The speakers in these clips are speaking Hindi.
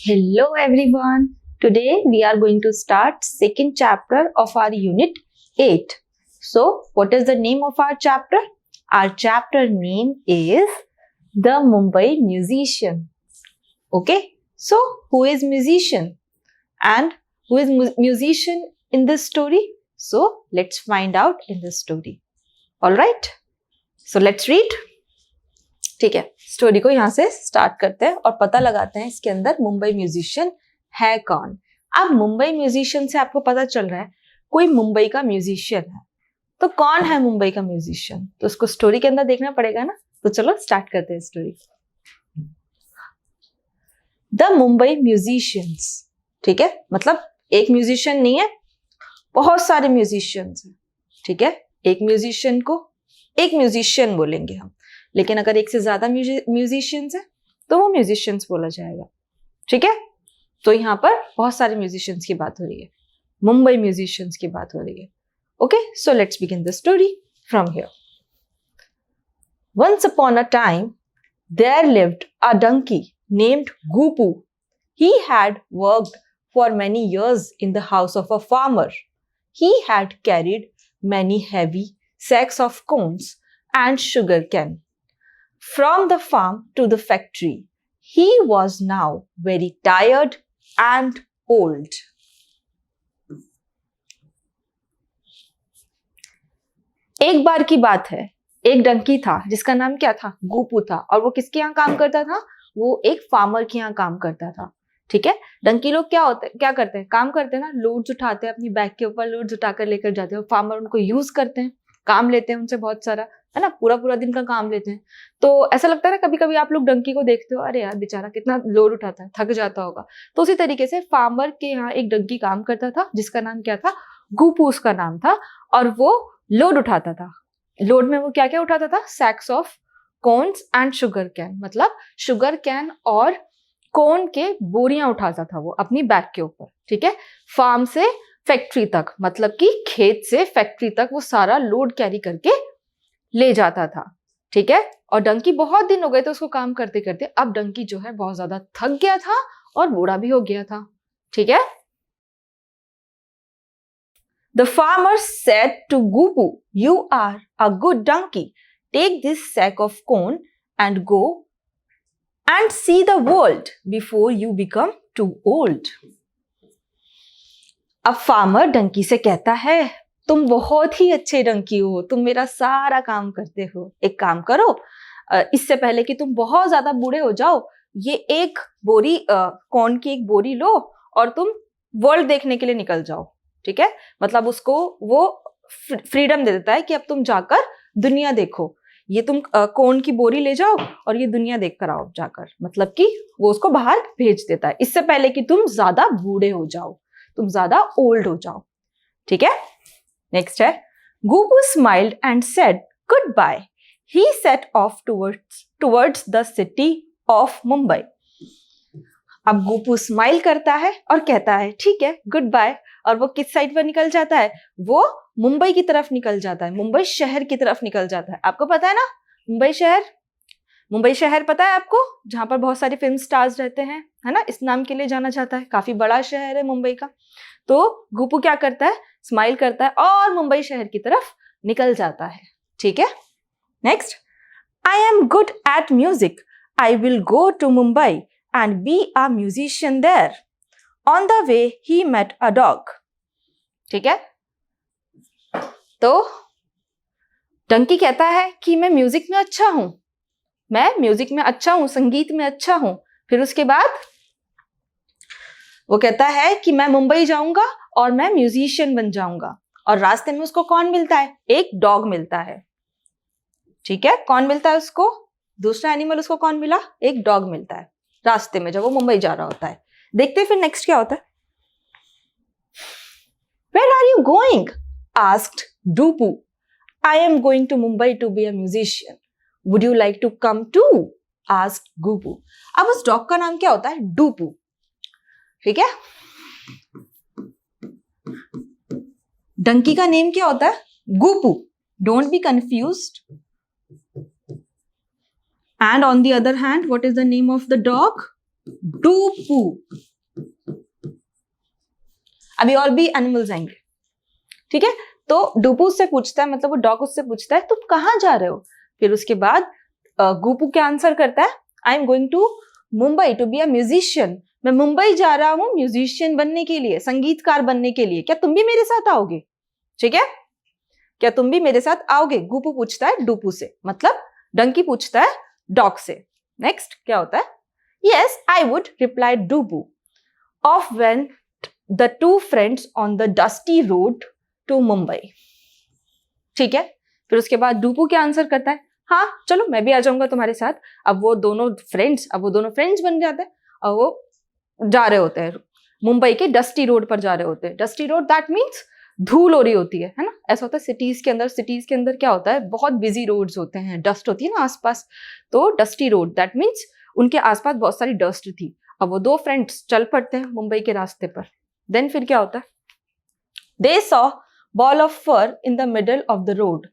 Hello everyone. Today we are going to start second chapter of our unit 8. So, what is the name of our chapter? Our chapter name is The Mumbai Musician. Okay? So, who is musician? And who is musician in this story? So, let's find out in this story. All right? So, let's read. ठीक है, स्टोरी को यहाँ से स्टार्ट करते हैं और पता लगाते हैं इसके अंदर मुंबई म्यूजिशियन है कौन। अब मुंबई म्यूजिशियन से आपको पता चल रहा है कोई मुंबई का म्यूजिशियन है, तो कौन है मुंबई का म्यूजिशियन, तो उसको स्टोरी के अंदर देखना पड़ेगा ना। तो चलो स्टार्ट करते हैं स्टोरी। द मुंबई म्यूजिशियंस, ठीक है, मतलब एक म्यूजिशियन नहीं है, बहुत सारे म्यूजिशियंस हैं। ठीक है, एक म्यूजिशियन को एक म्यूजिशियन बोलेंगे हम, लेकिन अगर एक से ज्यादा म्यूजिशियंस है तो वो म्यूजिशियंस बोला जाएगा। ठीक है, तो यहाँ पर बहुत सारे म्यूजिशियंस की बात हो रही है, मुंबई म्यूजिशियंस की बात हो रही है। Okay, so let's begin the story from here. Once upon a time there lived a donkey named Gupu. He had worked for many years in the house of a farmer. He had carried many heavy sacks of cones and sugar cane from the farm to the factory. He was now very tired and old. एक बार की बात है, एक डंकी था जिसका नाम क्या था, गुपू था, और वो किसके यहाँ काम करता था, वो एक फार्मर के यहाँ काम करता था। ठीक है, डंकी लोग क्या करते हैं, काम करते हैं ना, लोड्स उठाते हैं, अपनी बैग के ऊपर लोड्स उठाकर लेकर जाते हैं, फार्मर उनको यूज करते हैं, काम लेते हैं उनसे बहुत सारा, है ना, पूरा पूरा दिन का काम लेते हैं। तो ऐसा लगता है ना, कभी कभी आप लोग डंकी को देखते हो, अरे यार बेचारा कितना लोड उठाता है, थक जाता होगा। तो उसी तरीके से फार्मर के यहाँ एक डंकी काम करता था जिसका नाम क्या था, गुपू उसका नाम था, और वो लोड उठाता था। लोड में वो क्या क्या उठाता था, sacks of corns and sugarcane, मतलब शुगर कैन और कॉर्न के बोरियां उठाता था वो अपनी बैग के ऊपर। ठीक है, फार्म से फैक्ट्री तक, मतलब कि खेत से फैक्ट्री तक वो सारा लोड कैरी करके ले जाता था। ठीक है, और डंकी बहुत दिन हो गए थे उसको काम करते करते, अब डंकी जो है बहुत ज्यादा थक गया था और बूढ़ा भी हो गया था। ठीक है, The farmer said to Gupu, "You are a good donkey. Take this sack of corn and go and see the world before you become too old." अब फार्मर डंकी से कहता है, तुम बहुत ही अच्छे डंकी हो, तुम मेरा सारा काम करते हो, एक काम करो, इससे पहले कि तुम बहुत ज्यादा बूढ़े हो जाओ, ये एक बोरी कॉर्न की एक बोरी लो और तुम वर्ल्ड देखने के लिए निकल जाओ। ठीक है, मतलब उसको वो फ्रीडम दे देता है कि अब तुम जाकर दुनिया देखो, ये तुम कॉर्न की बोरी ले जाओ और ये दुनिया देख कर आओ जाकर, मतलब कि वो उसको बाहर भेज देता है इससे पहले कि तुम ज्यादा बूढ़े हो जाओ, तुम ज्यादा ओल्ड हो जाओ। ठीक है, नेक्स्ट है, Gupu smiled and said goodbye. He set off towards the city of Mumbai. अब गुपू स्माइल करता है और कहता है ठीक है, गुड बाय, और वो किस साइड पर निकल जाता है, वो मुंबई की तरफ निकल जाता है, मुंबई शहर की तरफ निकल जाता है। आपको पता है ना मुंबई शहर पता है आपको, जहां पर बहुत सारे फिल्म स्टार्स रहते हैं, है ना, इस नाम के लिए जाना जाता है, काफी बड़ा शहर है मुंबई का। तो गुपू क्या करता है, स्माइल करता है और मुंबई शहर की तरफ निकल जाता है। ठीक है, next, I am good at music, I will go to Mumbai and be a musician there. On the way he met a dog. ठीक है, तो डंकी कहता है कि मैं म्यूजिक में अच्छा हूं, मैं म्यूजिक में अच्छा हूं, संगीत में अच्छा हूं। फिर उसके बाद वो कहता है कि मैं मुंबई जाऊंगा और मैं म्यूजिशियन बन जाऊंगा, और रास्ते में उसको कौन मिलता है, एक डॉग मिलता है। ठीक है, कौन मिलता है उसको, दूसरा एनिमल उसको कौन मिला, एक डॉग मिलता है रास्ते में जब वो मुंबई जा रहा होता है। देखते हैं फिर नेक्स्ट क्या होता है। Where are you going? asked Dupu. I am going to Mumbai to be a musician. Would you like to come too? asked Gupu. अब उस डॉग का नाम क्या होता है, डूपू। ठीक है, डंकी का नेम क्या होता है, Gupu, don't be confused. And on the other hand, what is the name of the dog? डूपू। अभी और भी एनिमल्स आएंगे, ठीक है। तो डूपू उससे पूछता है, मतलब वो डॉग उससे पूछता है तुम कहाँ जा रहे हो। फिर उसके बाद गूपू क्या आंसर करता है, I am going to Mumbai to be a musician. मैं मुंबई जा रहा हूँ म्यूजिशियन बनने के लिए, संगीतकार बनने के लिए। क्या तुम भी मेरे साथ आओगे? ठीक है, क्या तुम भी मेरे साथ आओगे? गूपू पूछता है डूपू से, मतलब डंकी पूछता है डॉग से। नेक्स्ट क्या होता है, yes I would reply Dupu off went the two friends on the dusty road to Mumbai. ठीक है, फिर उसके बाद डूपू क्या आंसर करता है, हाँ चलो मैं भी आ जाऊंगा तुम्हारे साथ। अब वो दोनों फ्रेंड्स बन जाते हैं और वो जा रहे होते हैं मुंबई के डस्टी रोड पर जा रहे होते हैं। डस्टी रोड दैट मीन्स धूल हो रही होती है ना। ऐसा होता है सिटीज के अंदर क्या होता है, बहुत बिजी रोड्स होते हैं, डस्ट होती है ना आसपास। तो डस्टी रोड दैट मीन्स उनके आसपास बहुत सारी डस्ट थी। अब वो दो फ्रेंड्स चल पड़ते हैं मुंबई के रास्ते पर। देन फिर क्या होता है, they saw ball of fur in the middle of the road.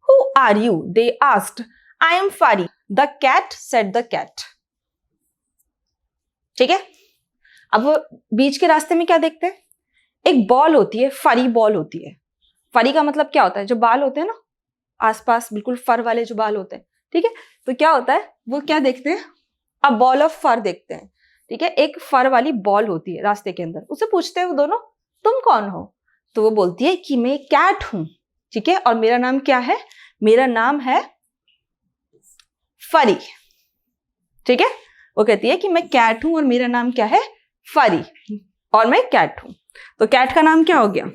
Who are you? They asked. I am Fari. The cat said the cat. ठीक है, अब वो बीच के रास्ते में क्या देखते हैं, एक बॉल होती है, फरी बॉल होती है। फरी का मतलब क्या होता है, जो बाल होते हैं ना आसपास, बिल्कुल फर वाले जो बाल होते हैं। ठीक है, तो क्या होता है, वो क्या देखते हैं, अब बॉल ऑफ फर देखते हैं। ठीक है, एक फर वाली बॉल होती है रास्ते के अंदर। उससे पूछते हैं वो दोनों, तुम कौन हो? तो वो बोलती है कि मैं कैट हूं। ठीक है, और मेरा नाम क्या है, मेरा नाम है फरी। ठीक है, वो कहती है कि मैं कैट हूं और मेरा नाम क्या है, फरी, और मैं कैट हूं। तो कैट का नाम क्या हो गया,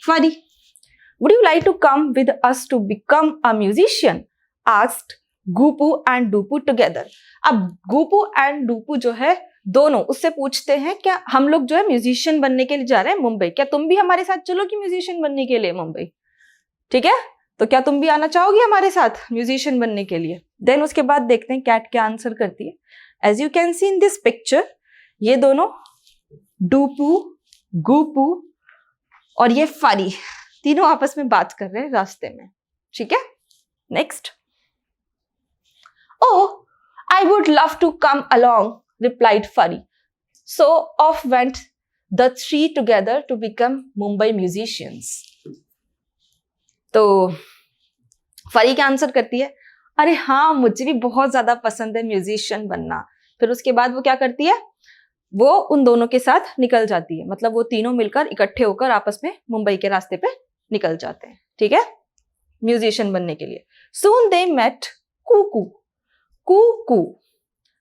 Furry. Would you like to come with us to become a musician, asked Gupu and Dupu together. अब गूपू एंड डूपू जो है दोनों उससे पूछते हैं, क्या हम लोग जो है म्यूजिशियन बनने के लिए जा रहे हैं मुंबई, क्या तुम भी हमारे साथ चलोगी म्यूजिशियन बनने के लिए मुंबई? ठीक है, तो क्या तुम भी आना चाहोगी हमारे साथ म्यूजिशियन बनने के लिए? देन उसके बाद देखते हैं कैट क्या आंसर करती है। As you can see in this picture, ये दोनों डूपू, गूपू और ये फरी तीनों आपस में बात कर रहे हैं रास्ते में। ठीक है, next, oh I would love to come along, replied Fari. So off went the three together to become Mumbai musicians. तो फरी क्या आंसर करती है, अरे हाँ मुझे भी बहुत ज्यादा पसंद है म्यूजिशियन बनना। फिर उसके बाद वो क्या करती है, वो उन दोनों के साथ निकल जाती है, मतलब वो तीनों मिलकर इकट्ठे होकर आपस में मुंबई के रास्ते पे निकल जाते हैं। ठीक है, म्यूजिशियन बनने के लिए। Soon they met Cuckoo. Cuckoo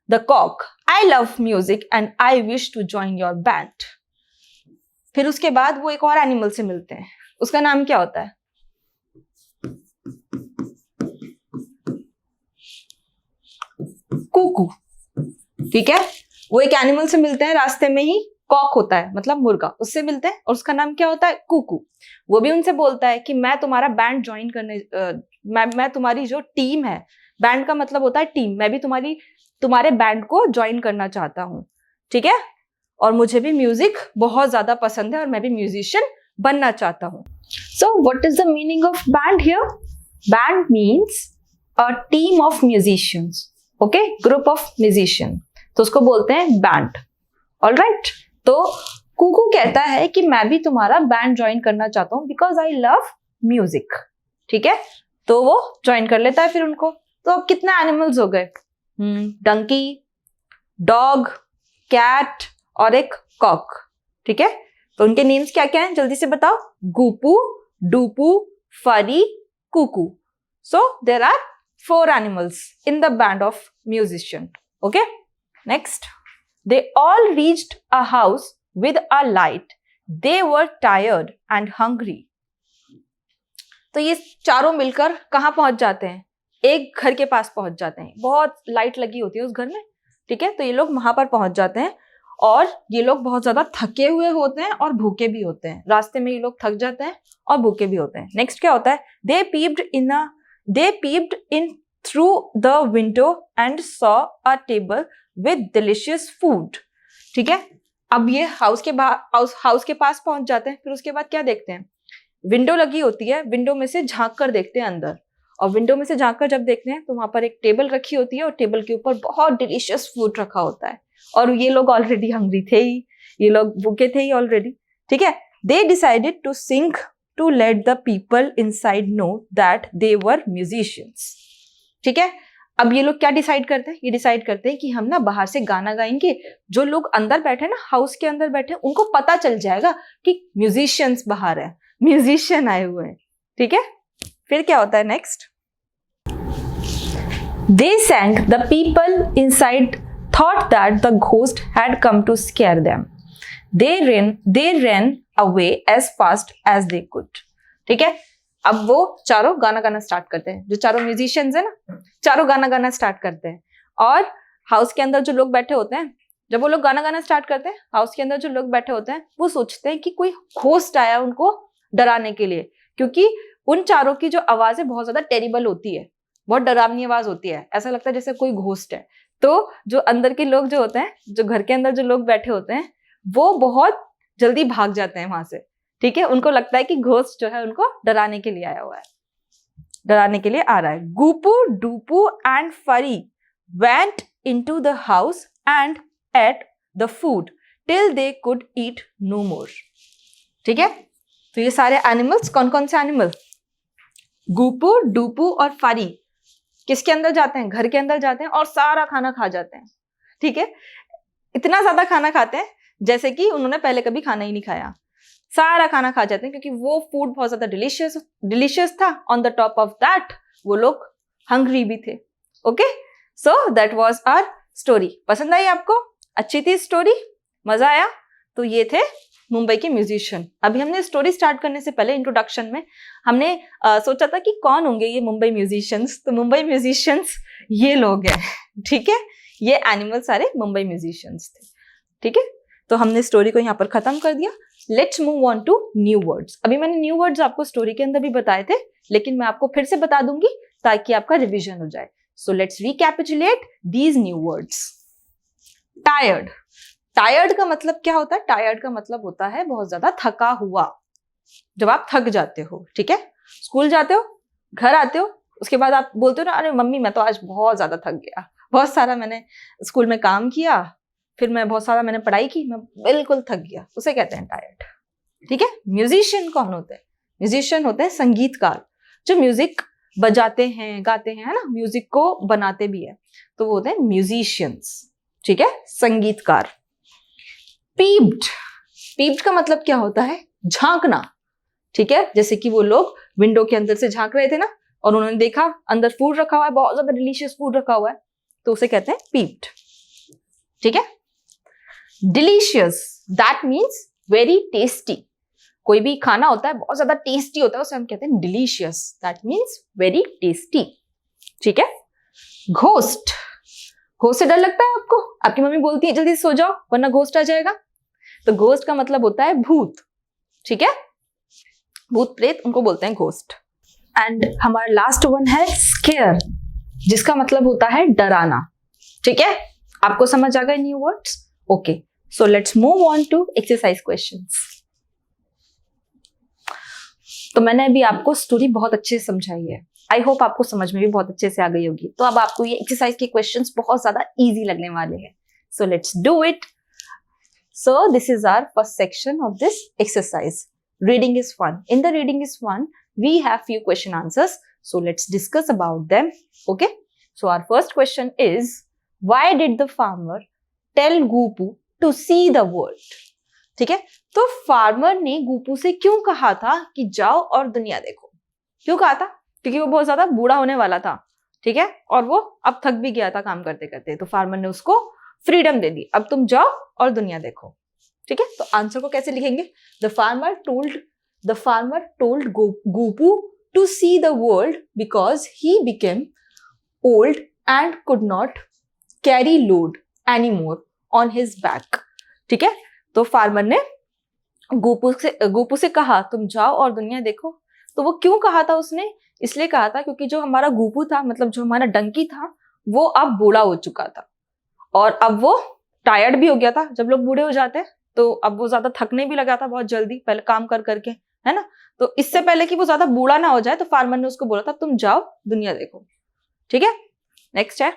the cock, I love music and I wish to join your band. फिर उसके बाद वो एक और एनिमल से मिलते हैं, उसका नाम क्या होता है, कुकू। ठीक है, वो एक एनिमल से मिलते हैं रास्ते में ही, कॉक होता है मतलब मुर्गा, उससे मिलते हैं और उसका नाम क्या होता है, कुकू। वो भी उनसे बोलता है कि मैं तुम्हारा बैंड ज्वाइन करने, मैं तुम्हारी जो टीम है, बैंड का मतलब होता है टीम, मैं भी तुम्हारे बैंड को ज्वाइन करना चाहता हूं। ठीक है, और मुझे भी म्यूजिक बहुत ज्यादा पसंद है और मैं भी म्यूजिशियन बनना चाहता हूं। So what is the meaning of band here? Band means a team of musicians, okay, group of musician, तो उसको बोलते हैं बैंड। ऑलराइट, तो कुकू कहता है कि मैं भी तुम्हारा बैंड ज्वाइन करना चाहता हूं बिकॉज आई लव म्यूजिक। ठीक है, तो वो ज्वाइन कर लेता है फिर उनको। तो अब कितने एनिमल्स हो गए, डंकी, डॉग, कैट और एक कॉक। ठीक है, तो उनके नेम्स क्या क्या हैं जल्दी से बताओ, Gupu, Dupu, Fari, Kuku. So there are 4 animals in the band of musician. Okay, next, they all reached a house with a light. They were tired and hungry. तो ये चारों मिलकर कहाँ पहुंच जाते हैं, एक घर के पास पहुंच जाते हैं, बहुत लाइट लगी होती है उस घर में। ठीक है, तो ये लोग वहां पर पहुंच जाते हैं और ये लोग बहुत ज्यादा थके हुए होते हैं और भूखे भी होते हैं। रास्ते में ये लोग थक जाते हैं और भूखे भी होते हैं। नेक्स्ट क्या होता है, they peeped in through the window and saw a table with delicious food. ठीक है, अब ये हाउस के पास पहुंच जाते हैं। फिर उसके बाद क्या देखते हैं, विंडो लगी होती है, विंडो में से झांक कर देखते हैं अंदर और विंडो में से झांक कर जब देखते हैं तो वहां पर एक टेबल रखी होती है और टेबल के ऊपर बहुत डिलीशियस फूड रखा होता है और ये लोग ऑलरेडी हंग्री थे ही, ये लोग भूखे थे ही ऑलरेडी, ठीक है। They decided to sing to let the people inside know that they were musicians, ठीक है। अब ये लोग क्या डिसाइड करते हैं, ये डिसाइड करते हैं कि हम ना बाहर से गाना गाएंगे, जो लोग अंदर बैठे ना, हाउस के अंदर बैठे, उनको पता चल जाएगा कि म्यूजिशियंस बाहर है, म्यूजिशियन आए हुए हैं, ठीक है। फिर क्या होता है next, they sang the people inside thought that the ghost had come to scare them, they ran away as fast as they could, ठीक है। अब वो चारों गाना गाना स्टार्ट करते हैं, जो चारों म्यूजिशियंस है ना, चारों गाना गाना स्टार्ट करते हैं और हाउस के अंदर जो लोग बैठे होते हैं, जब वो लोग गाना गाना स्टार्ट करते हैं, हाउस के अंदर जो लोग बैठे होते हैं वो सोचते हैं कि कोई घोस्ट आया उनको डराने के लिए, क्योंकि उन चारों की जो आवाज है बहुत ज्यादा टेरिबल होती है, बहुत डरावनी आवाज होती है, ऐसा लगता है जैसे कोई घोस्ट है। तो जो अंदर के लोग जो होते हैं, जो घर के अंदर जो लोग बैठे होते हैं, वो बहुत जल्दी भाग जाते हैं वहां से, ठीक है। उनको लगता है कि घोस्ट जो है उनको डराने के लिए आया हुआ है, डराने के लिए आ रहा है। Gupu Dupu and Furry went into the house and ate the food till they could eat no more, ठीक है। तो ये सारे एनिमल्स, कौन कौन से एनिमल, गुपू डूपू और फरी, किसके अंदर जाते हैं, घर के अंदर जाते हैं और सारा खाना खा जाते हैं, ठीक है। इतना ज्यादा खाना खाते हैं जैसे कि उन्होंने पहले कभी खाना ही नहीं खाया, सारा खाना खा जाते हैं क्योंकि वो फूड बहुत ज्यादा डिलीशियस था। On the top of that वो लोग हंग्री भी थे। Okay, so that was our story. पसंद आई आपको? अच्छी थी स्टोरी? मजा आया? तो ये थे मुंबई के म्यूजिशियन। अभी हमने स्टोरी स्टार्ट करने से पहले इंट्रोडक्शन में हमने सोचा था कि कौन होंगे ये मुंबई म्यूजिशियंस। तो मुंबई म्यूजिशियंस ये लोग हैं, ठीक है। ये एनिमल सारे मुंबई म्यूजिशियंस थे, ठीक है। तो हमने स्टोरी को यहाँ पर खत्म कर दिया। Let's move on to new words. अभी मैंने न्यू वर्ड्स आपको स्टोरी के अंदर भी बताए थे, लेकिन मैं आपको फिर से बता दूंगी ताकि आपका रिविजन हो जाए। So let's recapitulate these new words. Tired. Tired का मतलब क्या होता है? टायर्ड का मतलब होता है बहुत ज्यादा थका हुआ, जब आप थक जाते हो, ठीक है। स्कूल जाते हो, घर आते हो, उसके बाद आप बोलते हो ना, अरे मम्मी मैं तो आज बहुत ज्यादा थक गया, बहुत सारा मैंने स्कूल में काम किया, फिर मैं बहुत सारा मैंने पढ़ाई की, मैं बिल्कुल थक गया, उसे कहते हैं टायर्ड, ठीक है। म्यूजिशियन कौन होते हैं? म्यूजिशियन होते हैं संगीतकार, जो म्यूजिक बजाते हैं, गाते हैं, है ना, म्यूजिक को बनाते भी है, तो वो होते हैं म्यूजिशियंस, ठीक है, संगीतकार। पीप्ड। पीप्ड का मतलब क्या होता है? झांकना, ठीक है। जैसे कि वो लोग विंडो के अंदर से झांक रहे थे ना, और उन्होंने देखा अंदर फूड रखा हुआ है, बहुत ज्यादा डिलीशियस फूड रखा हुआ है, तो उसे कहते हैं पीप्ड, ठीक है। Delicious, that means very tasty. कोई भी खाना होता है बहुत ज्यादा टेस्टी होता है, उसे हम कहते हैं delicious, that means very tasty, ठीक है। घोस्ट। घोस्ट से डर लगता है आपको? आपकी मम्मी बोलती है जल्दी सो जाओ वरना घोस्ट आ जाएगा। तो घोस्ट का मतलब होता है भूत, ठीक है। भूत प्रेत, उनको बोलते हैं घोस्ट। एंड हमारा लास्ट वन है स्केयर, जिसका मतलब होता है डराना, ठीक है। आपको समझ आ गए new words? Okay, so let's move on to exercise questions. तो मैंने अभी आपको स्टोरी बहुत अच्छे से समझाई है, आई होप आपको समझ में भी बहुत अच्छे से आ गई होगी। तो अब आपको ये एक्सरसाइज के क्वेश्चंस बहुत ज्यादा इजी लगने वाले हैं। So let's do it. So this is our first section of this exercise. Reading is fun. In the reading is fun, we have few question answers. So let's discuss about them. Okay. So our first question is, why did the farmer tell Gupu to see the world? ठीक है, तो फार्मर ने गुपू से क्यों कहा था कि जाओ और दुनिया देखो? क्यों कहा था? क्योंकि वो बहुत ज्यादा बूढ़ा होने वाला था, ठीक है, और वो अब थक भी गया था काम करते करते, तो फार्मर ने उसको फ्रीडम दे दी, अब तुम जाओ और दुनिया देखो, ठीक है। तो आंसर को कैसे लिखेंगे? The farmer told Gupu to see the world because he became old and could not carry load anymore on his back, ठीक है। तो फार्मर ने गुपू से कहा तुम जाओ और दुनिया देखो। तो वो क्यों कहा था उसने? इसलिए कहा था क्योंकि जो हमारा गुपू था, मतलब जो हमारा डंकी था, वो अब बूढ़ा हो चुका था और अब वो टायर्ड भी हो गया था। जब लोग बूढ़े हो जाते हैं तो अब वो ज्यादा थकने भी लगा था बहुत जल्दी, पहले काम कर करके, है ना। तो इससे पहले कि वो ज्यादा बूढ़ा ना हो जाए तो फार्मर ने उसको बोला था तुम जाओ दुनिया देखो, ठीक है। नेक्स्ट है,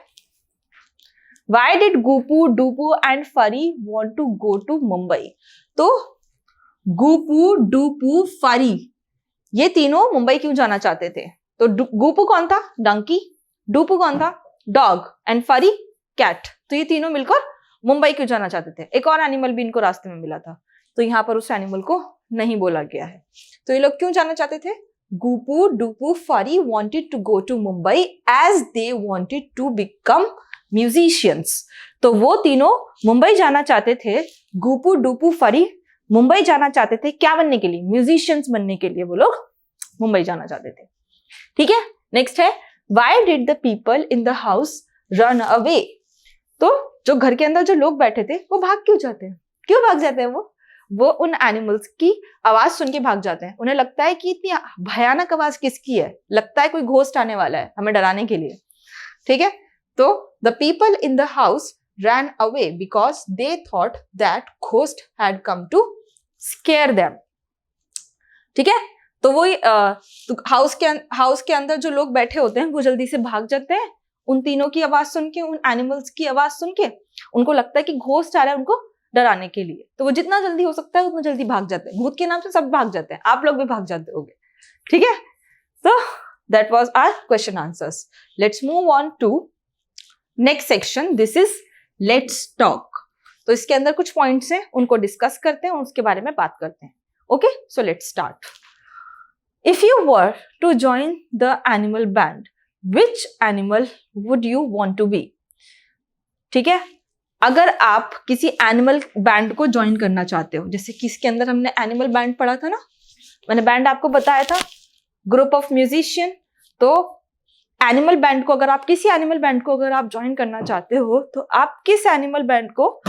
Why did Gupu, Dupu and Furry want to go to Mumbai? तो गुपू, डुपू, फरी ये तीनों मुंबई क्यों जाना चाहते थे? तो गुपू कौन था? डंकी। डुपू कौन था? डॉग। एंड फरी कैट। तो ये तीनों मिलकर मुंबई क्यों जाना चाहते थे? एक और एनिमल भी इनको रास्ते में मिला था, तो यहाँ पर उस एनिमल को नहीं बोला गया है। तो ये लोग क्यों जाना चाहते थे? गुपू, डुपू, फरी wanted to go to Mumbai as they wanted to become musicians. तो वो तीनों मुंबई जाना चाहते थे। गुपू, डुपू, फरी मुंबई जाना चाहते थे क्या बनने के लिए? म्यूजिशियंस बनने के लिए वो लोग मुंबई जाना चाहते थे, ठीक है। नेक्स्ट है, why did the people in the house run away? तो जो घर के अंदर जो लोग बैठे थे वो भाग क्यों जाते हैं? क्यों भाग जाते हैं? वो उन एनिमल्स की आवाज सुन के भाग जाते हैं। उन्हें लगता है कि इतनी भयानक आवाज किसकी है, लगता है कोई घोस्ट आने वाला है हमें डराने के लिए, ठीक है। तो the people in the house ran away because they thought that ghost had come to scare them, ठीक है। तो वही हाउस के अंदर जो लोग बैठे होते हैं वो जल्दी से भाग जाते हैं उन तीनों की आवाज सुन के, उन एनिमल्स की आवाज सुन के। उनको लगता है कि घोस्ट आ रहा है उनको डराने के लिए, तो वो जितना जल्दी हो सकता है उतना जल्दी भाग जाते हैं। भूत के नाम से सब भाग जाते हैं, आप लोग भी भाग जाते होंगे, ठीक है। तो that was our question answers. Let's move on to next section, this is let's talk. तो इसके अंदर कुछ पॉइंट्स हैं, उनको डिस्कस करते हैं और उसके बारे में बात करते हैं। Okay, so let's start. If you were to join the animal band, which animal would you want to be? ठीक है, अगर आप किसी एनिमल बैंड को ज्वाइन करना चाहते हो, जैसे कि इसके अंदर हमने एनिमल बैंड पढ़ा था ना, मैंने बैंड आपको बताया था, ग्रुप ऑफ म्यूजिशियन। तो एनिमल बैंड को अगर आप किसी एनिमल बैंड को अगर आप ज्वाइन करना चाहते हो तो आप किस एनिमल बैंड को,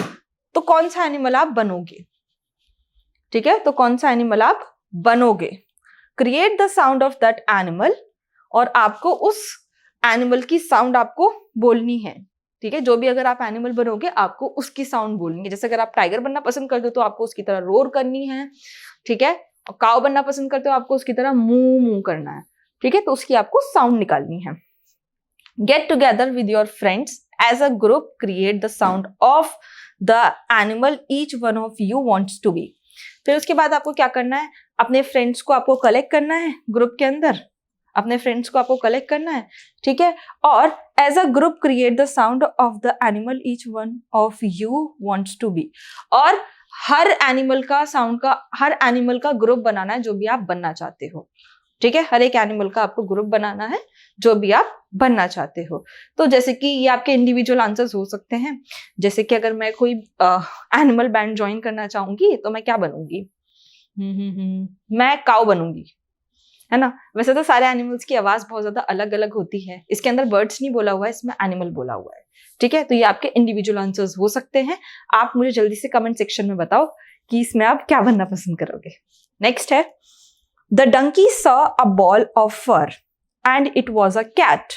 तो कौन सा एनिमल आप बनोगे, ठीक है। तो कौन सा एनिमल आप बनोगे? Create the sound of that animal, और आपको उस एनिमल की साउंड आपको बोलनी है, ठीक है। जो भी अगर आप एनिमल बनोगे आपको उसकी साउंड बोलनी है। जैसे अगर आप टाइगर बनना पसंद करते हो तो आपको उसकी तरह रोर करनी है, ठीक है। और काऊ बनना पसंद करते हो आपको उसकी तरह मुंह मुंह करना है, ठीक है। तो उसकी आपको साउंड निकालनी है। Get together with your friends as a group, create the sound of the animal each one of you wants to be. फिर उसके बाद आपको क्या करना है? अपने फ्रेंड्स को आपको कलेक्ट करना है ग्रुप के अंदर, अपने फ्रेंड्स को आपको कलेक्ट करना है, ठीक है। और as a group create the sound of the animal each one of you wants to be. और हर एनिमल का ग्रुप बनाना है जो भी आप बनना चाहते हो, ठीक है। हर एक एनिमल का आपको ग्रुप बनाना है जो भी आप बनना चाहते हो। तो जैसे कि ये आपके इंडिविजुअल आंसर्स हो सकते हैं, जैसे कि अगर मैं कोई एनिमल बैंड ज्वाइन करना चाहूंगी तो मैं क्या बनूंगी? मैं काऊ बनूंगी, है ना। वैसे तो सारे एनिमल्स की आवाज बहुत ज्यादा अलग अलग होती है, इसके अंदर बर्ड्स नहीं बोला हुआ है, इसमें एनिमल बोला हुआ है, ठीक है। तो ये आपके इंडिविजुअल आंसर्स हो सकते हैं। आप मुझे जल्दी से कमेंट सेक्शन में बताओ कि इसमें आप क्या बनना पसंद करोगे। नेक्स्ट है, the donkey saw a ball of fur and it was a cat.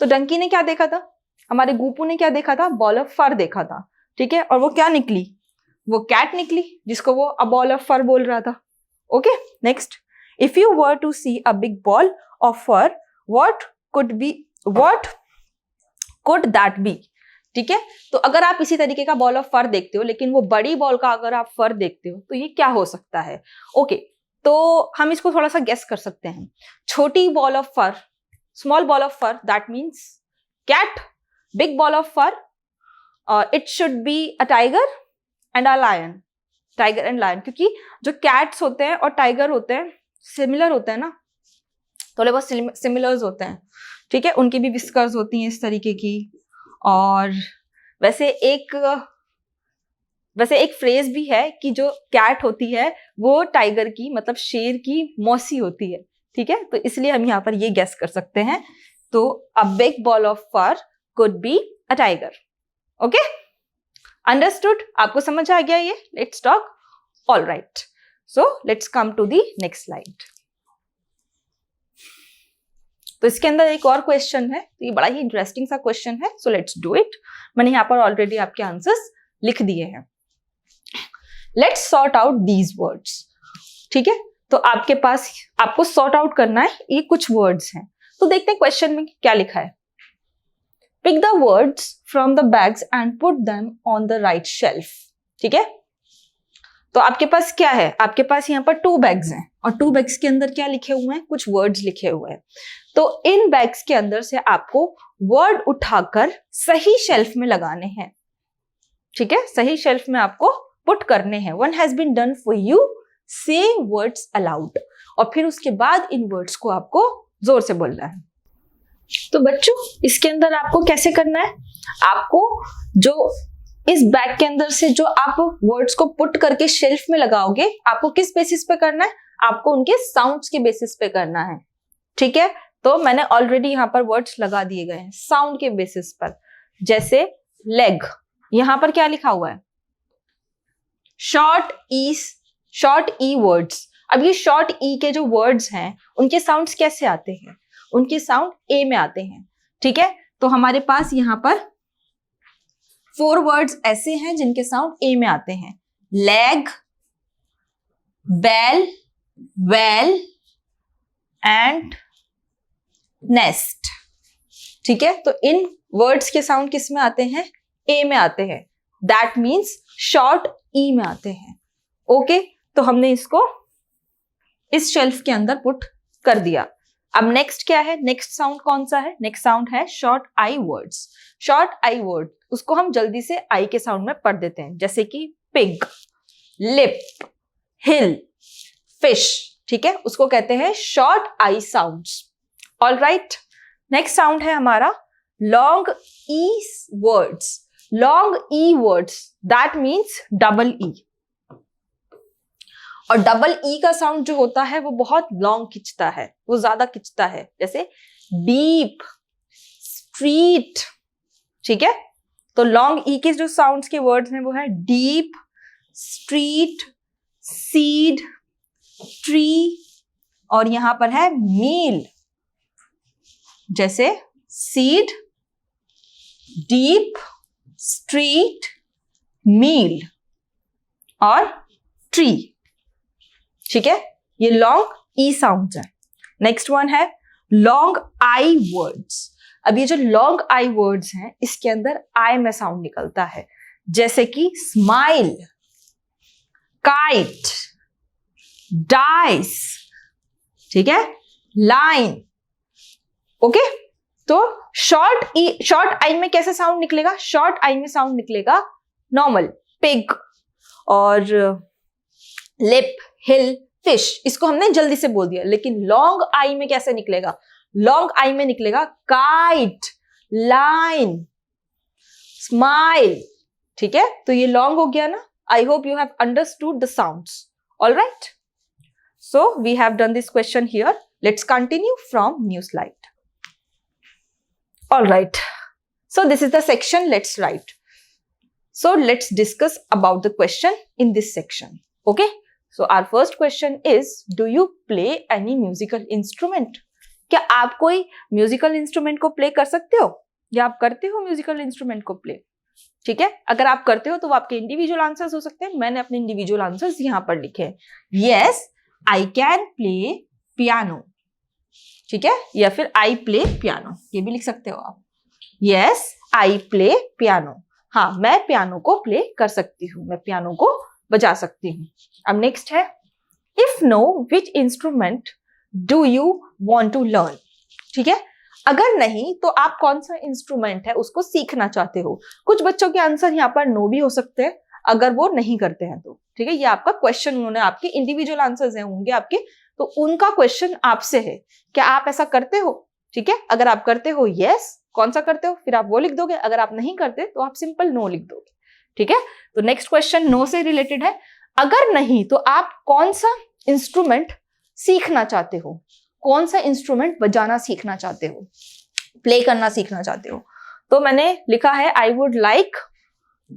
तो डंकी ने क्या देखा था? हमारे गुपू ने क्या देखा था? बॉल ऑफ फर देखा था, ठीक है। और वो क्या निकली? वो कैट निकली, जिसको वो अ बॉल ऑफ फर बोल रहा था। Okay, next, if you were to see a big ball of fur, what could that be? ठीक है। तो अगर आप इसी तरीके का बॉल ऑफ फर देखते हो, लेकिन वो बड़ी बॉल का अगर आप फर देखते हो, तो ये क्या हो सकता है? ओके, तो हम इसको थोड़ा सा गेस कर सकते हैं। छोटी ball of fur, small ball of fur, that means cat. Big ball of fur, it should be a tiger and a lion. Tiger and lion, क्योंकि जो कैट्स होते हैं और टाइगर होते हैं सिमिलर होते हैं ना, थोड़े बहुत सिमिलर्स होते हैं, ठीक है। उनकी भी विस्कर्स होती हैं इस तरीके की। और वैसे एक फ्रेज भी है कि जो कैट होती है वो टाइगर की, मतलब शेर की मौसी होती है, ठीक है। तो इसलिए हम यहाँ पर ये गेस कर सकते हैं। तो a big ball of fur could be a tiger. Okay, understood? आपको समझ आ गया ये? Let's talk. All right, so let's come to the next slide. तो इसके अंदर एक और क्वेश्चन है, तो ये बड़ा ही इंटरेस्टिंग सा क्वेश्चन है, सो लेट्स डू इट। मैंने यहाँ पर ऑलरेडी आपके आंसर्स लिख दिए हैं। Let's sort out these words, ठीक है। तो आपके पास आपको सॉर्ट आउट करना है, ये कुछ वर्ड्स हैं। तो देखते हैं क्वेश्चन में क्या लिखा है। Pick the words from the bags and put them on the right shelf. ठीक है, तो आपके पास क्या है, आपके पास यहाँ पर 2 बैग्स हैं और 2 बैग्स के अंदर क्या लिखे हुए हैं, कुछ वर्ड्स लिखे हुए हैं। तो इन बैग्स के अंदर से आपको वर्ड उठाकर सही शेल्फ में लगाने हैं। ठीक है, सही शेल्फ में आपको पुट करने हैं। One has been done for you, say words aloud. और फिर उसके बाद इन वर्ड्स को आपको जोर से बोलना है। तो बच्चों, इसके अंदर आपको कैसे करना है, आपको जो इस बैग के अंदर से जो आप वर्ड्स को पुट करके शेल्फ में लगाओगे, आपको किस बेसिस पे करना है, आपको उनके साउंड्स के बेसिस पे करना है। ठीक है, तो मैंने ऑलरेडी यहाँ पर वर्ड्स लगा दिए गए हैं साउंड के बेसिस पर। जैसे लेग, यहां पर क्या लिखा हुआ है, शॉर्ट ई वर्ड्स। अब ये शॉर्ट ई के जो वर्ड्स हैं उनके साउंड्स कैसे आते हैं, उनके साउंड ए में आते हैं। ठीक है, तो हमारे पास यहाँ पर 4 वर्ड्स ऐसे हैं जिनके साउंड ए में आते हैं। Leg, bell, well and nest. ठीक है, तो इन वर्ड्स के साउंड किस में आते हैं, ए में आते हैं। दैट मीन्स शॉर्ट ई में आते हैं। ओके, तो हमने इसको इस शेल्फ के अंदर पुट कर दिया। अब नेक्स्ट क्या है, नेक्स्ट साउंड कौन सा है, नेक्स्ट साउंड है शॉर्ट आई वर्ड्स। शॉर्ट आई वर्ड, उसको हम जल्दी से आई के साउंड में पढ़ देते हैं। जैसे कि पिग, लिप, हिल, फिश। ठीक है, उसको कहते हैं शॉर्ट आई sounds. All right, next sound है हमारा long E words. Long E words, that means double E. और डबल ई का साउंड जो होता है वो बहुत लॉन्ग खिंचता है, वो ज्यादा खिंचता है। जैसे डीप, स्ट्रीट। ठीक है, तो लॉन्ग ई के जो साउंड्स के वर्ड्स हैं वो है डीप, स्ट्रीट, सीड, ट्री और यहां पर है मील। जैसे सीड, डीप, स्ट्रीट, मील और ट्री। ठीक है, ये लॉन्ग ई साउंड्स है। नेक्स्ट वन है लॉन्ग आई वर्ड्स। अब ये जो लॉन्ग आई वर्ड्स हैं इसके अंदर आई में साउंड निकलता है। जैसे कि स्माइल, काइट, डाइस। ठीक है, लाइन। ओके, तो शॉर्ट आई में कैसे साउंड निकलेगा, शॉर्ट आई में साउंड निकलेगा नॉर्मल, पिग और लिप, हिल, फिश। इसको हमने जल्दी से बोल दिया। लेकिन लॉन्ग आई में कैसे निकलेगा, लॉन्ग आई में निकलेगा काइट, लाइन, स्माइल। ठीक है, तो ये लॉन्ग हो गया ना। I hope you have understood the sounds. All right, so we have done this question here. Let's continue from new slide. All right, so this is the section. Let's write. So let's discuss about the question in this section. Okay, so our first question is, do you play any musical instrument? क्या आप कोई म्यूजिकल इंस्ट्रूमेंट को प्ले कर सकते हो या आप करते हो म्यूजिकल इंस्ट्रूमेंट को प्ले? ठीक है, अगर आप करते हो तो वो आपके इंडिविजुअल आंसर्स हो सकते हैं। मैंने अपने इंडिविजुअल आंसर्स यहाँ पर लिखे हैं। Yes, I can play piano. ठीक है, या फिर आई प्ले पियानो, ये भी लिख सकते हो आप। Yes, I play piano. हाँ, मैं पियानो को प्ले कर सकती हूँ, मैं पियानो को बजा सकती हूँ। अब नेक्स्ट है, if no which instrument do you want to learn. ठीक है, अगर नहीं तो आप कौन सा इंस्ट्रूमेंट है उसको सीखना चाहते हो। कुछ बच्चों के आंसर यहाँ पर नो भी हो सकते हैं अगर वो नहीं करते हैं तो। ठीक है, ये आपका क्वेश्चन, उन्होंने आपके इंडिविजुअल आंसर्स हैं होंगे आपके, तो उनका क्वेश्चन आपसे है, क्या आप ऐसा करते हो? ठीक है, अगर आप करते हो यस, कौन सा करते हो फिर आप वो लिख दोगे। अगर आप नहीं करते तो आप सिंपल नो लिख दोगे। ठीक है, तो नेक्स्ट क्वेश्चन नो से रिलेटेड है। अगर नहीं तो आप कौन सा इंस्ट्रूमेंट सीखना चाहते हो, कौन सा इंस्ट्रूमेंट बजाना सीखना चाहते हो, प्ले करना सीखना चाहते हो? तो मैंने लिखा है I would like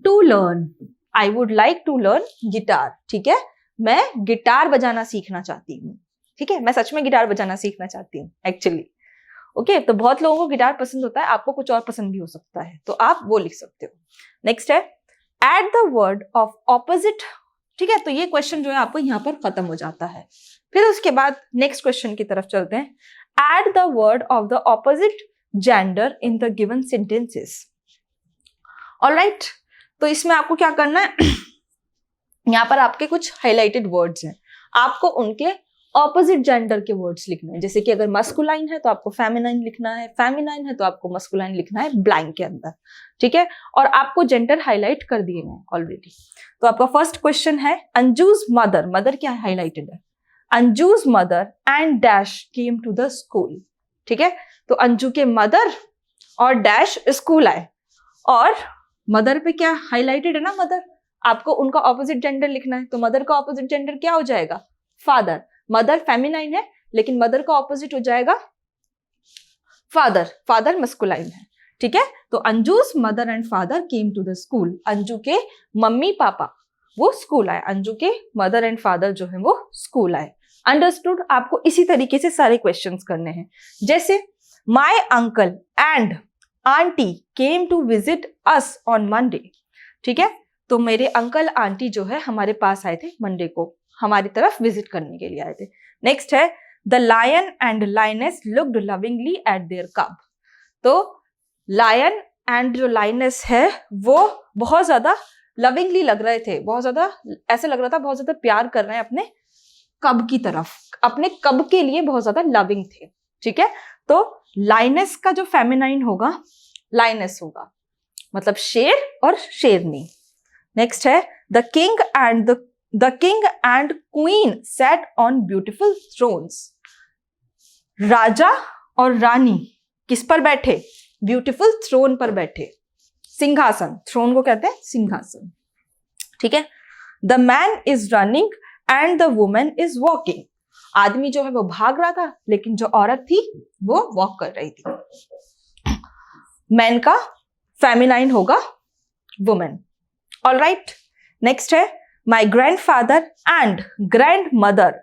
to learn, I would like to learn guitar. ठीक है, मैं गिटार बजाना सीखना चाहती हूँ। ठीक है, मैं सच में गिटार बजाना सीखना चाहती हूँ एक्चुअली। ओके, तो बहुत लोगों को गिटार पसंद होता है, आपको कुछ और पसंद भी हो सकता है, तो आप वो लिख सकते हो। नेक्स्ट है, add the word of opposite ठीक है, तो ये क्वेश्चन जो है आपको यहाँ पर खत्म हो जाता है। फिर उसके बाद नेक्स्ट क्वेश्चन की तरफ चलते हैं। Add the word of the opposite gender in the given sentences. All right, तो इसमें आपको क्या करना है, यहाँ पर आपके कुछ हाईलाइटेड वर्ड्स हैं, आपको उनके ऑपोजिट जेंडर के वर्ड्स लिखने हैं। जैसे कि अगर मस्कुलाइन है तो आपको फेमिनाइन लिखना है, फेमिनाइन है तो आपको मस्कुलाइन लिखना है ब्लैंक के अंदर, ठीक है। और आपको जेंडर हाईलाइट कर दिए हैं ऑलरेडी। तो आपका फर्स्ट क्वेश्चन है अंजूज मदर, मदर क्या हाईलाइटेड है, Anju's mother and dash came to the school, ठीक है। तो अंजू के मदर और डैश स्कूल आए, और मदर पे क्या हाईलाइटेड है ना, मदर, आपको उनका ऑपोजिट जेंडर लिखना है। तो मदर का ऑपोजिट जेंडर क्या हो जाएगा, फादर। मदर फेमिनाइन है लेकिन मदर का ऑपोजिट हो जाएगा फादर, फादर मस्कुलाइन है, ठीक है। तो Anju's mother and father came to the school, Anju के मम्मी पापा वो स्कूल आए, अंजू के मदर एंड फादर जो है वो स्कूल आए। अंडरस्टूड। आपको इसी तरीके से सारे क्वेश्चंस करने हैं। जैसे my uncle and aunty came to visit us on Monday, ठीक है। तो मेरे अंकल आंटी जो है हमारे पास आए थे मंडे को, हमारी तरफ विजिट करने के लिए आए थे। नेक्स्ट है the lion and lioness looked lovingly at their cub. तो लायन एंड जो लायनेस है वो बहुत ज्यादा लविंगली लग रहे थे, बहुत ज्यादा ऐसे लग रहा था बहुत ज्यादा प्यार कर रहे हैं अपने कब की तरफ, अपने कब के लिए बहुत ज्यादा लविंग थे, ठीक है। तो लायनेस का जो फेमिनाइन होगा लायनेस होगा, मतलब शेर और शेरनी। नेक्स्ट है the king and queen sat on beautiful thrones. राजा और रानी किस पर बैठे, ब्यूटिफुल थ्रोन पर बैठे, सिंहासन, थ्रोन को कहते हैं सिंहासन, ठीक है। The man is running and the women is walking. आदमी जो है वो भाग रहा था लेकिन जो औरत थी वो वॉक कर रही थी। मैन का फेमिनाइन होगा वुमेन। ऑलराइट, नेक्स्ट है my grandfather and grandmother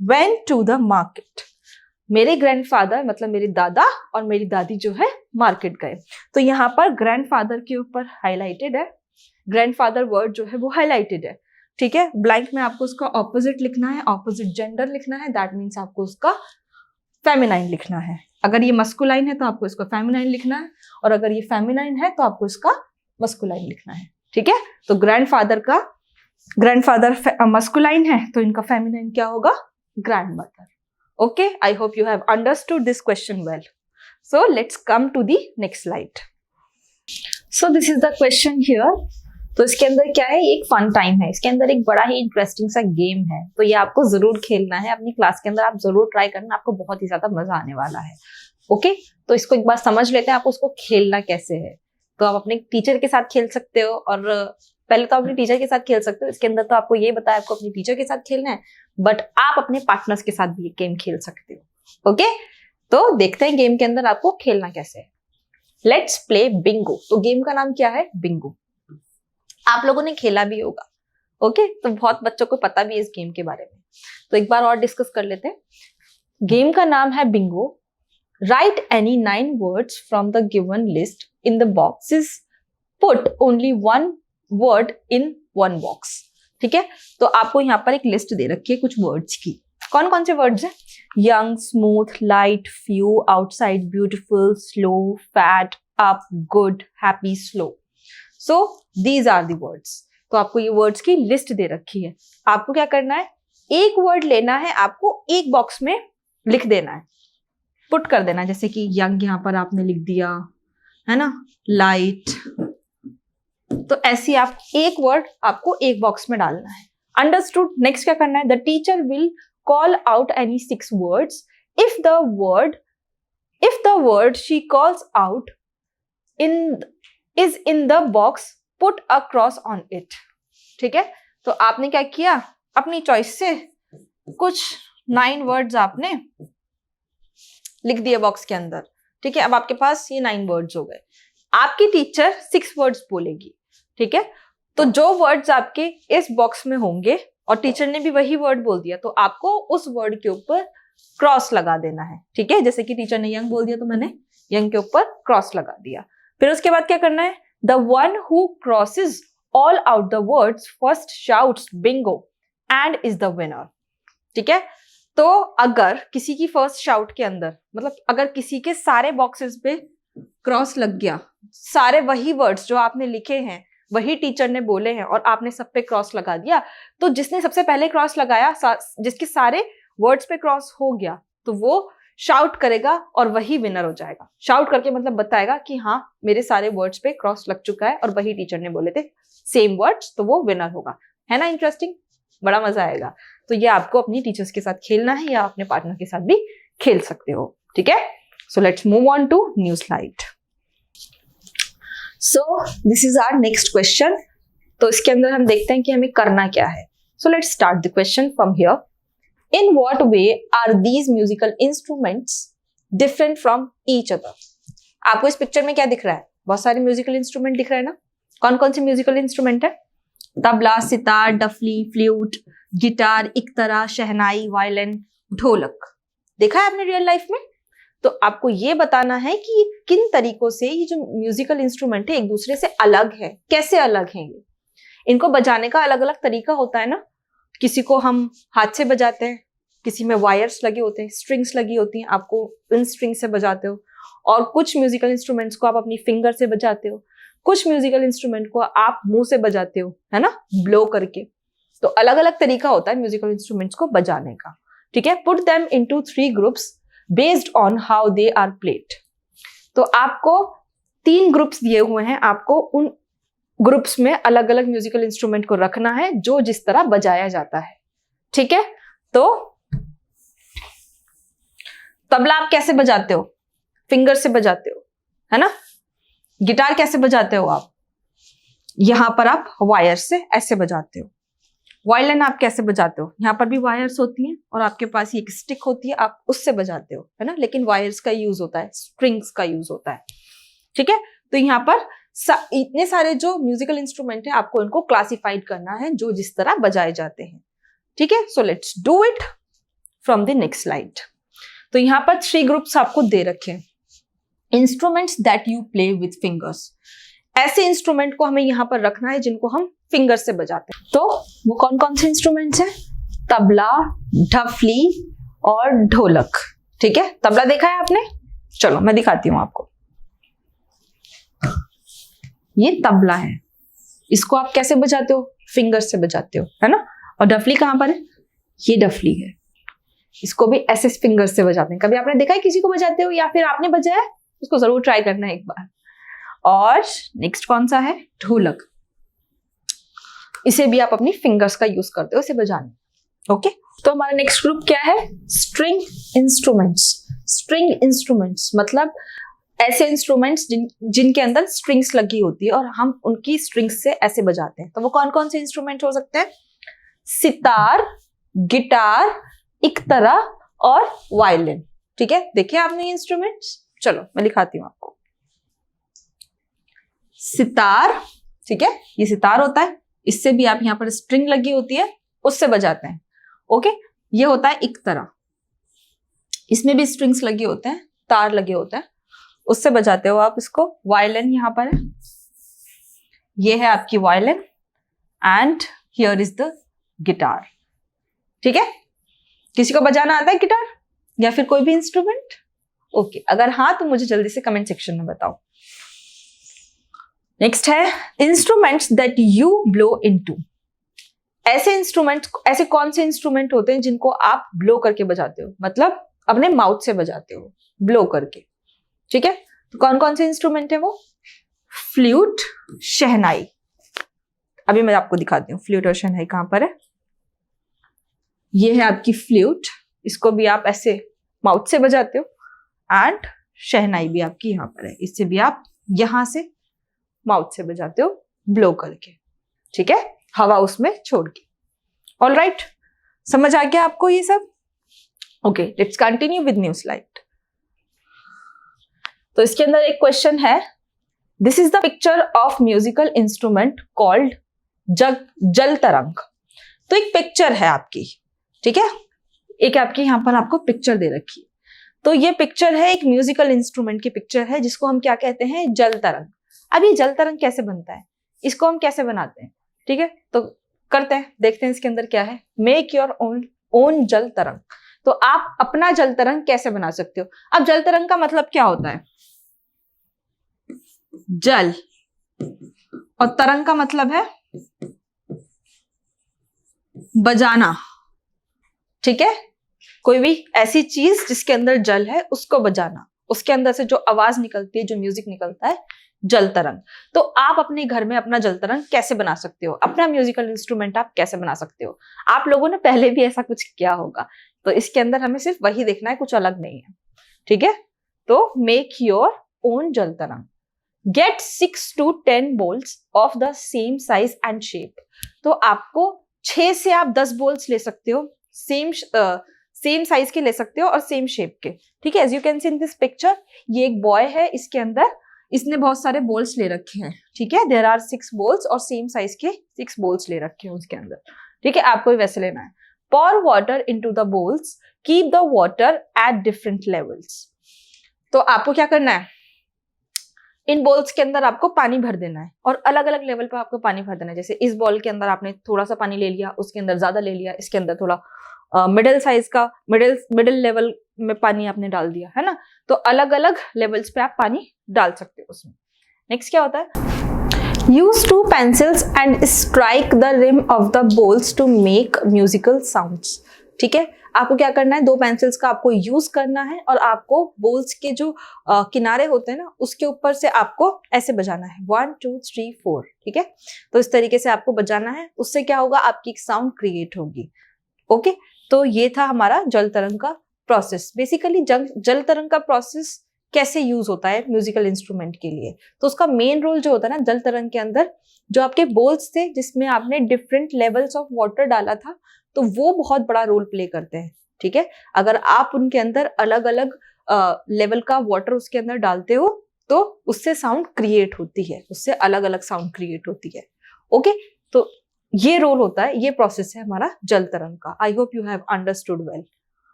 went to the market. मेरे ग्रैंडफादर मतलब मेरे दादा और मेरी दादी जो है मार्केट गए। तो यहाँ पर ग्रैंडफादर के ऊपर हाईलाइटेड है, ग्रैंडफादर वर्ड जो है वो हाईलाइटेड है, ठीक है। ब्लैंक में आपको उसका ऑपोजिट लिखना है, ऑपोजिट जेंडर लिखना है, दैट मीन्स आपको उसका फेमिनाइन लिखना है। अगर ये मस्कुलाइन है तो आपको इसका फेमिनाइन लिखना है, और अगर ये फेमिनाइन है तो आपको इसका मस्कुलाइन लिखना है, ठीक है। तो ग्रैंडफादर मस्कुलाइन है तो इनका फेमिनाइन क्या होगा, grandmother. Okay, I hope you have understood this question well. So let's come to the next slide. So this is the question here. तो इसके अंदर क्या है, एक फन टाइम है, इसके अंदर एक बड़ा ही इंटरेस्टिंग सा गेम है, तो ये आपको जरूर खेलना है अपनी क्लास के अंदर, आप जरूर ट्राई करना, आपको बहुत ही ज्यादा मजा आने वाला है। ओके, तो इसको एक बार समझ लेते हैं, आपको उसको खेलना कैसे है। तो आप अपने टीचर के साथ खेल सकते हो, और पहले तो अपने टीचर के साथ खेल सकते हो, इसके अंदर तो आपको ये बताया आपको अपने टीचर के साथ खेलना है, बट आप अपने पार्टनर्स के साथ भी ये गेम खेल सकते हो। ओके, तो देखते हैं गेम के अंदर आपको खेलना कैसे है। Let's play Bingo. तो गेम का नाम क्या है, बिंगो। आप लोगों ने खेला भी होगा, ओके, तो बहुत बच्चों को पता भी है इस गेम के बारे में। तो एक बार और डिस्कस कर लेते हैं। गेम का नाम है Bingo. Write any 9 words from the given list in the boxes. Put only one word in one box. ठीक है, तो आपको यहाँ पर एक लिस्ट दे रखी है कुछ वर्ड्स की। कौन कौन से वर्ड्स हैं, young, smooth, light, few, outside, beautiful, slow, fat, up, good, happy, slow. So these are the words. तो आपको ये वर्ड्स की लिस्ट दे रखी है। आपको क्या करना है, एक वर्ड लेना है, आपको एक बॉक्स में लिख देना है, पुट कर देना। जैसे कि यंग यहाँ पर आपने लिख दिया है ना, लाइट, तो ऐसी आप एक वर्ड आपको एक बॉक्स में डालना है। अंडरस्टूड। नेक्स्ट क्या करना है, the teacher will call out any 6 words. If the word she calls out is in the box, put a cross on it. ठीक है, तो आपने क्या किया, अपनी चॉइस से कुछ 9 वर्ड्स आपने लिख दिए बॉक्स के अंदर। ठीक है, अब आपके पास ये 9 वर्ड्स हो गए। आपकी टीचर 6 वर्ड्स बोलेगी। ठीक है, तो जो वर्ड्स आपके इस बॉक्स में होंगे और टीचर ने भी वही वर्ड बोल दिया, तो आपको उस वर्ड के ऊपर क्रॉस लगा देना है। ठीक है, जैसे कि टीचर ने यंग बोल दिया तो मैंने यंग के ऊपर क्रॉस लगा दिया। फिर उसके बाद क्या करना है, the one who crosses all out the words first shouts Bingo and is the winner. ठीक है, तो अगर किसी की फर्स्ट शाउट के अंदर, मतलब अगर किसी के सारे बॉक्सेस पे क्रॉस लग गया, सारे वही वर्ड्स जो आपने लिखे हैं वही टीचर ने बोले हैं और आपने सब पे क्रॉस लगा दिया, तो जिसने सबसे पहले क्रॉस लगाया, जिसके सारे वर्ड्स पे क्रॉस हो गया, तो वो शाउट करेगा और वही विनर हो जाएगा। शाउट करके मतलब बताएगा कि हाँ मेरे सारे वर्ड्स पे क्रॉस लग चुका है और वही टीचर ने बोले थे सेम वर्ड्स, तो वो विनर होगा। है ना इंटरेस्टिंग, बड़ा मजा आएगा। तो ये आपको अपनी टीचर्स के साथ खेलना है या अपने पार्टनर के साथ भी खेल सकते हो। ठीक है, so let's move on to new slide. So this is our next question. तो इसके अंदर हम देखते हैं कि हमें करना क्या है। So let's start the question from here. In what way are these musical instruments different from each other? आपको इस पिक्चर में क्या दिख रहा है? बहुत सारे म्यूजिकल इंस्ट्रूमेंट दिख रहे हैं ना। कौन कौन से म्यूजिकल इंस्ट्रूमेंट है? तबला, सितार, डफली, फ्लूट, गिटार, इक्तरा, शहनाई, वायलिन, ढोलक। देखा है आपने रियल लाइफ में? तो आपको ये बताना है कि किन तरीकों से ये जो म्यूजिकल इंस्ट्रूमेंट है एक दूसरे से अलग है। कैसे अलग हैं ये? इनको बजाने का अलग अलग तरीका होता है ना। किसी को हम हाथ से बजाते हैं, किसी में वायर्स लगे होते हैं, स्ट्रिंग्स लगी होती हैं, आपको इन स्ट्रिंग से बजाते हो, और कुछ म्यूजिकल इंस्ट्रूमेंट्स को आप अपनी फिंगर से बजाते हो, कुछ म्यूजिकल इंस्ट्रूमेंट को आप मुंह से बजाते हो, है ना, ब्लो करके। तो अलग अलग तरीका होता है म्यूजिकल इंस्ट्रूमेंट्स को बजाने का। ठीक है, put them into 3 groups based on how they are played. तो आपको 3 ग्रुप्स दिए हुए हैं, आपको उन ग्रुप्स में अलग अलग म्यूजिकल इंस्ट्रूमेंट को रखना है जो जिस तरह बजाया जाता है। ठीक है, तो तबला आप कैसे बजाते हो? फिंगर से बजाते हो, है ना। गिटार कैसे बजाते हो आप? यहां पर आप वायर से ऐसे बजाते हो। वायलिन आप कैसे बजाते हो? यहां पर भी वायर्स होती हैं और आपके पास एक स्टिक होती है, आप उससे बजाते हो, है ना। लेकिन वायर्स का यूज होता है, स्ट्रिंग्स का यूज होता है। ठीक है, तो यहाँ पर इतने सारे जो म्यूजिकल इंस्ट्रूमेंट है आपको इनको क्लासिफाइड करना है जो जिस तरह बजाए जाते हैं। ठीक है, so let's do it from the next slide. तो यहाँ पर 3 ग्रुप्स आपको दे रखे हैं। Instruments that you play with fingers, ऐसे इंस्ट्रूमेंट को हमें यहाँ पर रखना है जिनको हम फिंगर से बजाते हैं। तो वो कौन कौन से इंस्ट्रूमेंट्स हैं? तबला, ढफली और ढोलक। ठीक है, तबला देखा है आपने? चलो मैं दिखाती हूँ आपको। ये तबला है, इसको आप कैसे बजाते हो? फिंगर से बजाते हो, है ना। और डफली कहाँ पर है? ये डफली है, इसको भी ऐसे फिंगर से बजाते हैं। कभी आपने देखा है किसी को बजाते हो या फिर आपने बजाया? उसको जरूर ट्राई करना है एक बार। और नेक्स्ट कौन सा है? ढोलक। इसे भी आप अपनी फिंगर्स का यूज करते हो इसे बजाने। ओके, तो हमारा नेक्स्ट ग्रुप क्या है? String instruments. स्ट्रिंग इंस्ट्रूमेंट्स मतलब ऐसे इंस्ट्रूमेंट्स जिनके अंदर स्ट्रिंग्स लगी होती है और हम उनकी स्ट्रिंग्स से ऐसे बजाते हैं। तो वो कौन कौन से इंस्ट्रूमेंट हो सकते हैं? सितार, गिटार, इक्तरा और वायलिन। ठीक है, देखिए आपने इंस्ट्रूमेंट्स। चलो मैं दिखाती हूँ आपको। सितार, ठीक है, ये सितार होता है, इससे भी आप यहाँ पर स्ट्रिंग लगी होती है उससे बजाते हैं। ओके, ये होता है इक्तरा, इसमें भी स्ट्रिंग्स लगे होते हैं, तार लगे होते हैं, उससे बजाते हो आप इसको। वायलिन यहाँ पर है, ये है आपकी violin and here is the guitar. ठीक है, किसी को बजाना आता है गिटार या फिर कोई भी इंस्ट्रूमेंट? ओके, अगर हाँ तो मुझे जल्दी से कमेंट सेक्शन में बताओ। नेक्स्ट है instruments that you blow into. ऐसे इंस्ट्रूमेंट, ऐसे कौन से इंस्ट्रूमेंट होते हैं जिनको आप ब्लो करके बजाते हो, मतलब अपने माउथ से बजाते हो ब्लो करके। ठीक है, तो कौन कौन से इंस्ट्रूमेंट है वो? फ्लूट, शहनाई। अभी मैं आपको दिखाती हूँ फ्लूट और शहनाई कहां पर है। ये है आपकी फ्लूट, इसको भी आप ऐसे माउथ से बजाते हो, एंड शहनाई भी आपकी यहाँ पर है, इससे भी आप यहां से माउथ से बजाते हो ब्लो करके। ठीक है, हवा उसमें छोड़ के। ऑल राइट, समझ आ गया आपको ये सब? Okay, let's continue with new slide. तो इसके अंदर एक क्वेश्चन है, this is the picture of musical instrument called जल तरंग। तो एक पिक्चर है आपकी, ठीक है, एक आपकी यहां पर आपको पिक्चर दे रखी है। तो ये पिक्चर है एक म्यूजिकल इंस्ट्रूमेंट की पिक्चर है जिसको हम क्या कहते हैं? जल तरंग। अब ये जल तरंग कैसे बनता है? इसको हम कैसे बनाते हैं, ठीक है, तो करते हैं, देखते हैं इसके अंदर क्या है। मेक योर ओन जल तरंग। तो आप अपना जल तरंग कैसे बना सकते हो। अब जल तरंग का मतलब क्या होता है, जल, और तरंग का मतलब है बजाना, ठीक है, कोई भी ऐसी चीज जिसके अंदर जल है उसको बजाना, उसके अंदर से जो आवाज निकलती है, जो म्यूजिक निकलता है, जल तरंग। तो आप अपने घर में अपना जल तरंग कैसे बना सकते हो, अपना म्यूजिकल इंस्ट्रूमेंट आप कैसे बना सकते हो। आप लोगों ने पहले भी ऐसा कुछ किया होगा, तो इसके अंदर हमें सिर्फ वही देखना है, कुछ अलग नहीं है, ठीक है। तो make your own jal tarang. Get 6 to 10 balls of the same size and shape. तो आपको 6 से आप 10 बॉल्स ले सकते हो, सेम साइज के ले सकते हो और सेम शेप के, ठीक है। As you can see in this picture, ये एक बॉय है, इसके अंदर इसने बहुत सारे बॉल्स ले रखे हैं, ठीक है। देयर आर 6 बॉल्स और सेम साइज के 6 बॉल्स ले रखे हैं उसके अंदर, ठीक है। आपको वैसे लेना है। pour water into the bowls, keep the water at different levels। तो आपको क्या करना है, इन बॉल्स के अंदर आपको पानी भर देना है और अलग अलग लेवल पर आपको पानी भर देना है। जैसे इस बॉल के अंदर आपने थोड़ा सा पानी ले लिया, उसके अंदर ज्यादा ले लिया, इसके अंदर थोड़ा मिडिल साइज का मिडिल लेवल में पानी आपने डाल दिया, है ना। तो अलग अलग लेवल्स पे आप पानी डाल सकते हो उसमें। नेक्स्ट क्या होता है, use 2 pencils and strike the rim of the balls to make musical sounds, ठीक है। आपको क्या करना है, 2 पेंसिल्स का आपको यूज करना है और आपको बॉल्स के जो किनारे होते हैं ना, उसके ऊपर से आपको ऐसे बजाना है 1 2 3 4, ठीक है। तो इस तरीके से आपको बजाना है, उससे क्या होगा, आपकी एक साउंड क्रिएट होगी। ओके, तो ये था हमारा जल तरंग का प्रोसेस। बेसिकली जल तरंग का प्रोसेस कैसे यूज होता है म्यूजिकल इंस्ट्रूमेंट के लिए। तो उसका मेन रोल जो होता है ना जल तरंग के अंदर, जो आपके बॉल्स थे जिसमें आपने डिफरेंट लेवल्स ऑफ वाटर डाला था, तो वो बहुत बड़ा रोल प्ले करते हैं, ठीक है। अगर आप उनके अंदर अलग अलग लेवल का वाटर उसके अंदर डालते हो तो उससे साउंड क्रिएट होती है, उससे अलग अलग साउंड क्रिएट होती है। ओके, तो ये रोल होता है, ये प्रोसेस है हमारा जल तरंग का। I hope you have understood well.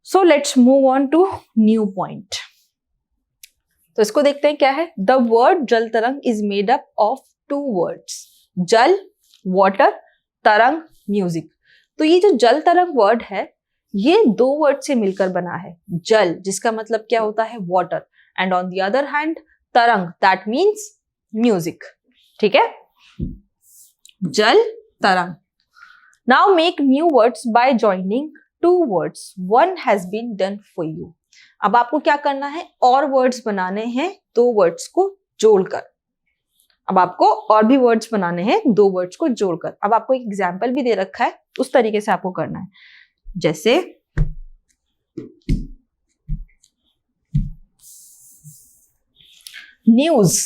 So let's move on to new point. तो इसको देखते हैं क्या है। द वर्ड जल तरंग is made up of 2 words, जल वाटर, तरंग म्यूजिक। तो ये जो जल तरंग वर्ड है ये 2 वर्ड से मिलकर बना है। जल जिसका मतलब क्या होता है, water, and on the other hand तरंग, दैट मीन्स म्यूजिक, ठीक है। जल तरंग। Now make new words by joining 2 words, one has been done for you। अब आपको क्या करना है, और वर्ड्स बनाने हैं 2 words को जोड़कर। अब आपको और भी वर्ड्स बनाने हैं 2 words को जोड़कर। अब आपको एक एग्जाम्पल भी दे रखा है, उस तरीके से आपको करना है। जैसे न्यूज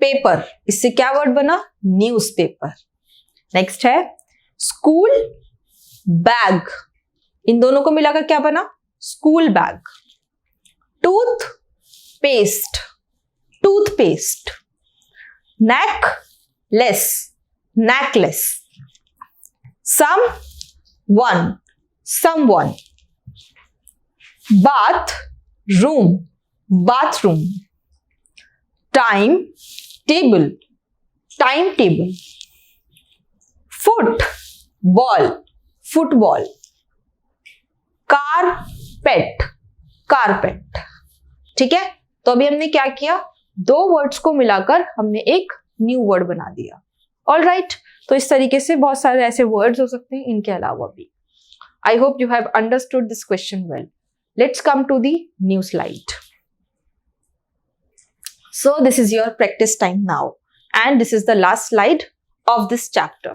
पेपर, इससे क्या वर्ड बना, न्यूज पेपर। नेक्स्ट है स्कूल बैग, इन दोनों को मिलाकर क्या बना, school bag. Tooth paste, toothpaste. Necklace, necklace. Some one, someone। Bath room, bathroom. Time table, time table. Foot ball, football. Carpet, carpet, ठीक है। तो अभी हमने क्या किया, 2 वर्ड्स को मिलाकर हमने एक न्यू वर्ड बना दिया। ऑल राइट, तो इस तरीके से बहुत सारे ऐसे वर्ड्स हो सकते हैं इनके अलावा भी। I hope you have understood this question well. Let's come to the new slide. So this is your practice time now and this is the last slide of this chapter.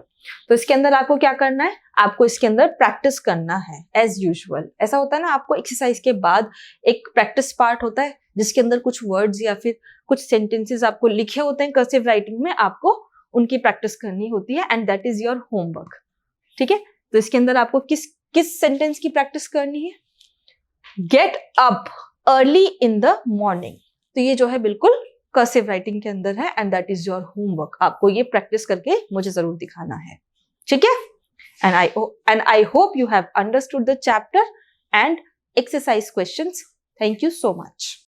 तो इसके अंदर आपको क्या करना है, आपको इसके अंदर प्रैक्टिस करना है एज यूजुअल। ऐसा होता है ना, आपको एक्सरसाइज के बाद एक प्रैक्टिस पार्ट होता है जिसके अंदर कुछ वर्ड्स या फिर कुछ सेंटेंसेस आपको लिखे होते हैं कर्सिव राइटिंग में, आपको उनकी प्रैक्टिस करनी होती है and that is your homework, ठीक है। तो इसके अंदर आपको किस सेंटेंस की प्रैक्टिस करनी है, get up early in the morning. तो ये जो है बिल्कुल कर्सिव राइटिंग के अंदर है and that is your homework. आपको ये प्रैक्टिस करके मुझे जरूर दिखाना है, ठीक है। And I hope you have understood the chapter and exercise questions. Thank you so much.